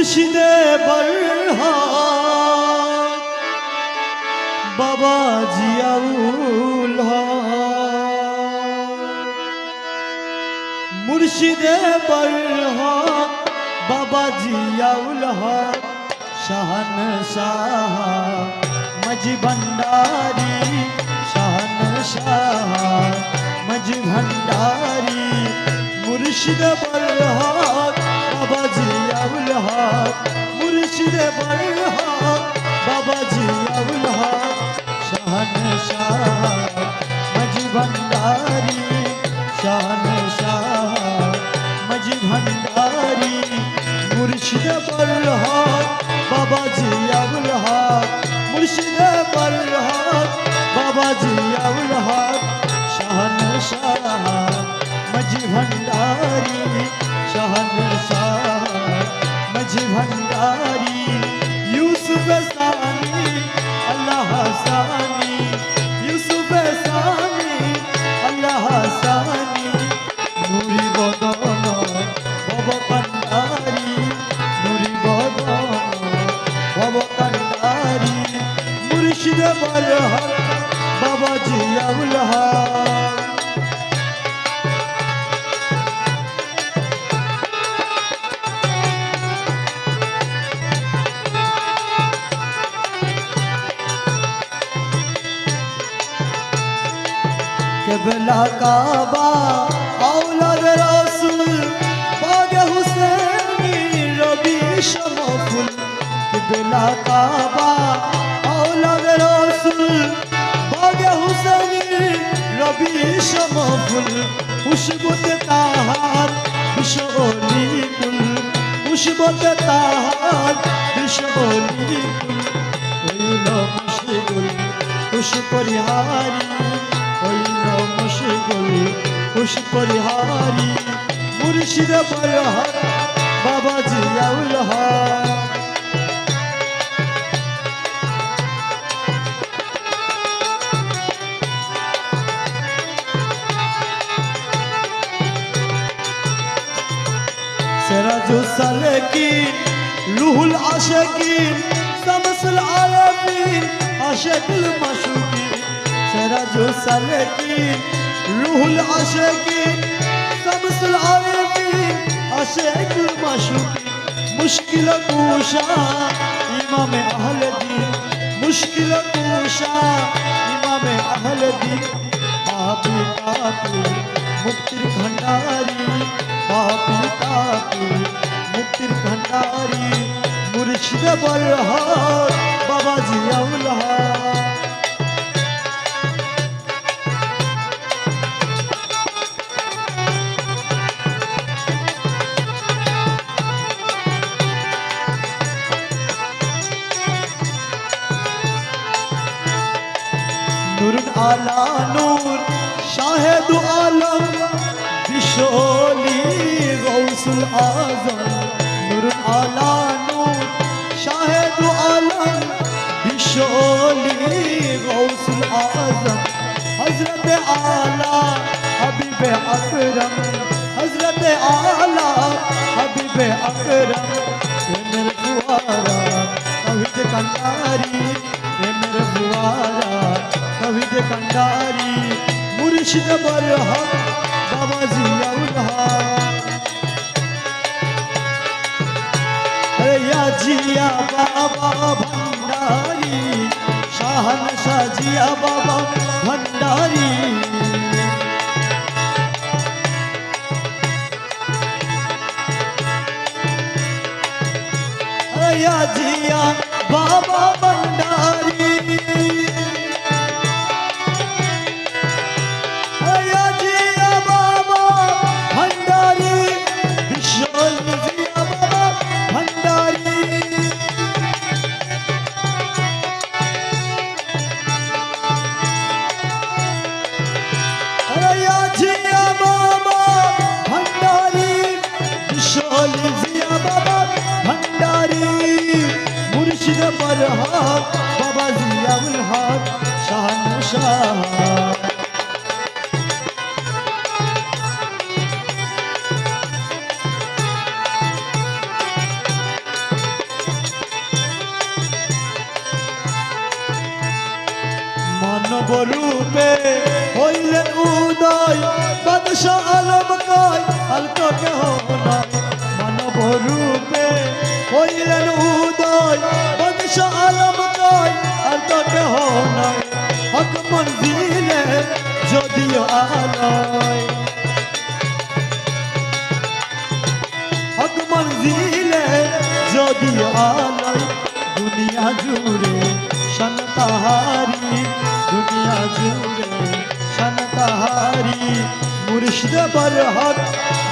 মুর্শিদে বরহাত বাবা জিয়াউল হক মুর্শিদে বরহাত বাবা জিয়াউল হক শাহনशाह मजी भंडारी शाहनशाह मजी भंडारी मुर्शिद बरहात बाबा जियाउल हक मुर्शिद बरहात बाबा जियाउल हक शाहनशाह मजी भंडारी शाहनशाह मजी भंडारी मुर्शिद बरहात बाबा जियाउल हक मुर्शिद बरहात बाबा जियाउल हक शाहनशाह मजी भंडारी शाहनशाह मजी भंडारी यूसुफ सानी अल्लाह सानी यूसुफ सानी अल्लाह सानी नूरी बदन बाबा कंडारी नूरी बदन बाबा कंडारी मुर्शिद बरहात बाबा जियाउल हक किबला काबा औलाद रसूल बाग हुसैनी रबी शमफुल किबला काबा औलाद रसूल बाग हुसैनी रबी शमफुल खुशबुत ताहार बिशोली कुल खुशबुत ताहार बिशोली कुल ओइलो मुशगुल खुश परिहारी ओइलो मुशगुल खुश परिहारी मुर्शिद बरहात बाबा जियाउल हक सिराजु सालिकीन रूहुल आशिकीन शमसुल आरफीन आशिकुल माशूकीन सिराजु सालिकीन रूहुल आशिकीन शमसुल आरफीन आशिकुल माशूकीन मुश्किल कुशा इमाम अहले दीन मुश्किल कुशा इमाम अहले दीन पापी तापी मुक्तिर भंडारी पापी तापी मुक्तिर भंडारी मुर्शिद बरहात बाबा जियाउल हक नूर आला नूर शाहिद आलम बिशोली गौसुल आजम नूर आला नूर शाहिद आलम बिशोली गौसुल आजम हजरत आला हबीब अकरम हजरत आला हबीब अकरम मेरे फुआरा तौहीद कंडारी मेरे फुआरा तौहीद कंडारी मुर्शिद बरहात बाबा जियाउल हक अरे या जिया बाबा भंडारी शाहनशाह जिया बाबा भंडारी अरे या जिया बाबा भंडारी मुर्शिद बरहात बाबा जियाउल हक शाहनशाह মানব রূপে হইলেন উদয় বাদশাহ আলম কয় আর তো কেহ নাই মানব রূপে হইলেন উদয় বাদশাহ আলম কয় আর তো কেহ নাই হক মঞ্জিলে যদিও আলয় হক মঞ্জিলে যদিও আলয় দুনিয়া জুড়ে শান তাহারি দুনিয়া জুড়ে শান তাহারি মুর্শিদ বরহক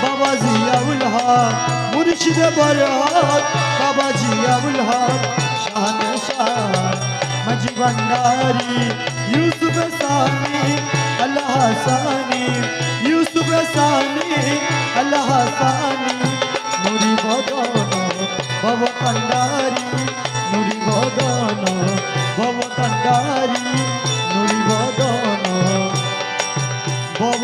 বাবা জিয়াউল হক মুর্শিদ বরহক বাবা জিয়াউল হক শান শাহ মজি ভंडारी यूसुफ सानी अल्लाह सानी यूसुफ सानी अल्लाह सानी नुरी बदन भव भंडारी नुरी बदन भव भंडारी नुरी बदन भव